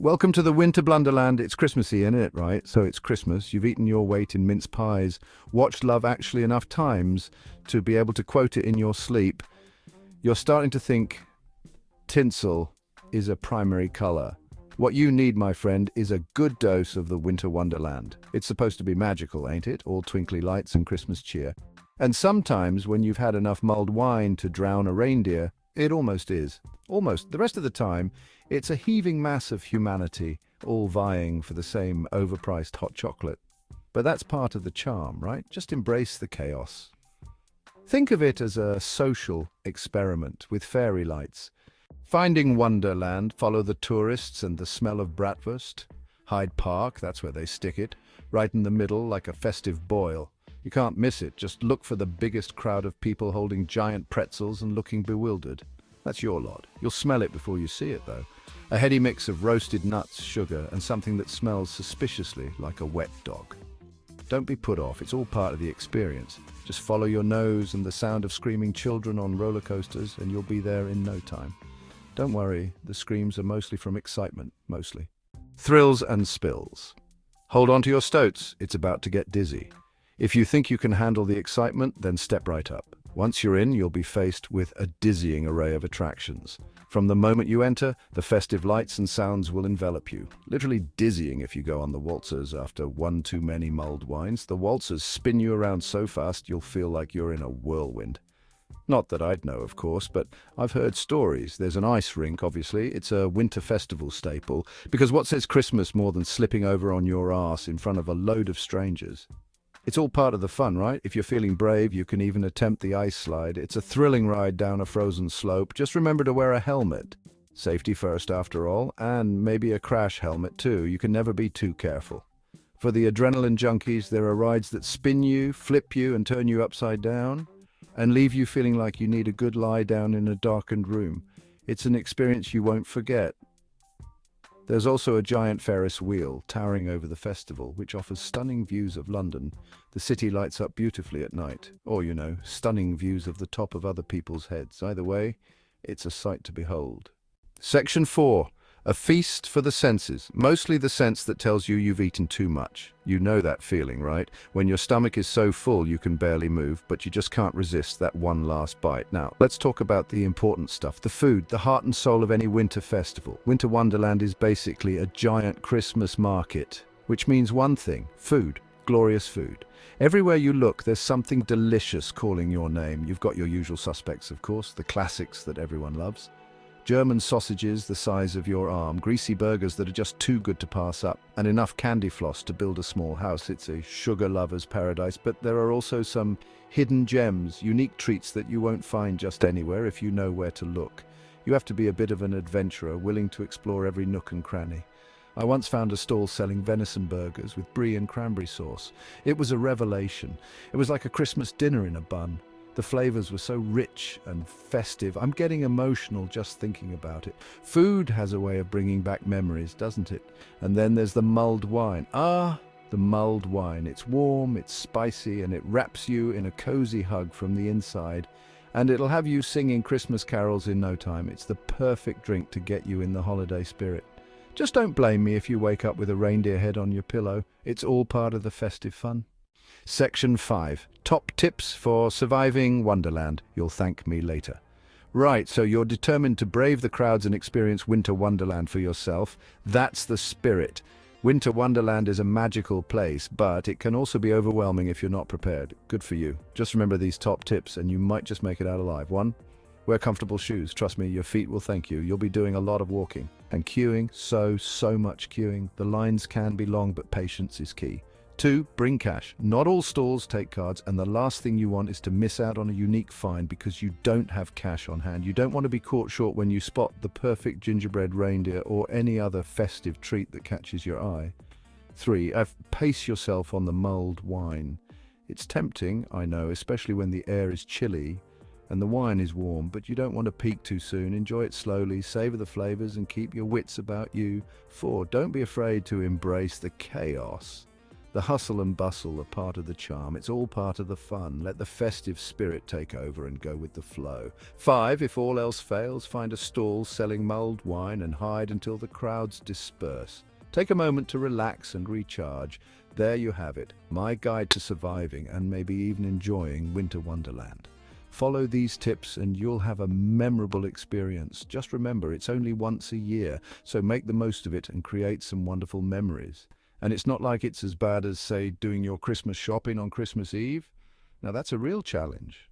Welcome to the Winter Wonderland. It's Christmassy, isn't it, right? So it's Christmas. You've eaten your weight in mince pies, watched Love Actually enough times to be able to quote it in your sleep. You're starting to think tinsel is a primary color. What you need, my friend, is a good dose of the Winter Wonderland. It's supposed to be magical, ain't it? All twinkly lights and Christmas cheer. And sometimes, when you've had enough mulled wine to drown a reindeer, it almost is. Almost. The rest of the time, it's a heaving mass of humanity, all vying for the same overpriced hot chocolate. But that's part of the charm, right? Just embrace the chaos. Think of it as a social experiment with fairy lights. Finding Wonderland, follow the tourists and the smell of bratwurst. Hyde Park, that's where they stick it, right in the middle like a festive boil. You can't miss it, just look for the biggest crowd of people holding giant pretzels and looking bewildered. That's your lot. You'll smell it before you see it, though. A heady mix of roasted nuts, sugar, and something that smells suspiciously like a wet dog. Don't be put off, it's all part of the experience. Just follow your nose and the sound of screaming children on roller coasters and you'll be there in no time. Don't worry, the screams are mostly from excitement, mostly. Thrills and spills. Hold on to your stoats, it's about to get dizzy. If you think you can handle the excitement, then step right up. Once you're in, you'll be faced with a dizzying array of attractions. From the moment you enter, the festive lights and sounds will envelop you. Literally dizzying if you go on the waltzers after one too many mulled wines. The waltzers spin you around so fast you'll feel like you're in a whirlwind. Not that I'd know, of course, but I've heard stories. There's an ice rink, obviously. It's a winter festival staple. Because what says Christmas more than slipping over on your arse in front of a load of strangers? It's all part of the fun, right? If you're feeling brave, you can even attempt the ice slide. It's a thrilling ride down a frozen slope. Just remember to wear a helmet. Safety first, after all, and maybe a crash helmet too. You can never be too careful. For the adrenaline junkies, there are rides that spin you, flip you, and turn you upside down, and leave you feeling like you need a good lie down in a darkened room. It's an experience you won't forget. There's also a giant Ferris wheel towering over the festival, which offers stunning views of London. The city lights up beautifully at night, or, stunning views of the top of other people's heads. Either way, it's a sight to behold. Section 4. A feast for the senses. Mostly the sense that tells you you've eaten too much. You know that feeling, right? When your stomach is so full you can barely move, but you just can't resist that one last bite. Now, let's talk about the important stuff. The food, the heart and soul of any winter festival. Winter Wonderland is basically a giant Christmas market, which means one thing: food. Glorious food. Everywhere you look, there's something delicious calling your name. You've got your usual suspects, of course, the classics that everyone loves. German sausages the size of your arm, greasy burgers that are just too good to pass up, and enough candy floss to build a small house. It's a sugar lover's paradise, but there are also some hidden gems, unique treats that you won't find just anywhere if you know where to look. You have to be a bit of an adventurer, willing to explore every nook and cranny. I once found a stall selling venison burgers with brie and cranberry sauce. It was a revelation. It was like a Christmas dinner in a bun. The flavors were so rich and festive. I'm getting emotional just thinking about it. Food has a way of bringing back memories, doesn't it? And then there's the mulled wine. Ah, the mulled wine. It's warm, it's spicy, and it wraps you in a cozy hug from the inside. And it'll have you singing Christmas carols in no time. It's the perfect drink to get you in the holiday spirit. Just don't blame me if you wake up with a reindeer head on your pillow. It's all part of the festive fun. Section 5. Top tips for surviving Wonderland. You'll thank me later. Right, so you're determined to brave the crowds and experience Winter Wonderland for yourself. That's the spirit. Winter Wonderland is a magical place, but it can also be overwhelming if you're not prepared. Good for you. Just remember these top tips and you might just make it out alive. 1. Wear comfortable shoes. Trust me, your feet will thank you. You'll be doing a lot of walking. And queuing, so much queuing. The lines can be long, but patience is key. 2. Bring cash. Not all stalls take cards, and the last thing you want is to miss out on a unique find because you don't have cash on hand. You don't want to be caught short when you spot the perfect gingerbread reindeer or any other festive treat that catches your eye. 3. Pace yourself on the mulled wine. It's tempting, I know, especially when the air is chilly and the wine is warm, but you don't want to peak too soon. Enjoy it slowly, savor the flavors, and keep your wits about you. 4. Don't be afraid to embrace the chaos. The hustle and bustle are part of the charm. It's all part of the fun. Let the festive spirit take over and go with the flow. 5, if all else fails, find a stall selling mulled wine and hide until the crowds disperse. Take a moment to relax and recharge. There you have it, my guide to surviving and maybe even enjoying Winter Wonderland. Follow these tips and you'll have a memorable experience. Just remember, it's only once a year, so make the most of it and create some wonderful memories. And it's not like it's as bad as, say, doing your Christmas shopping on Christmas Eve. Now that's a real challenge.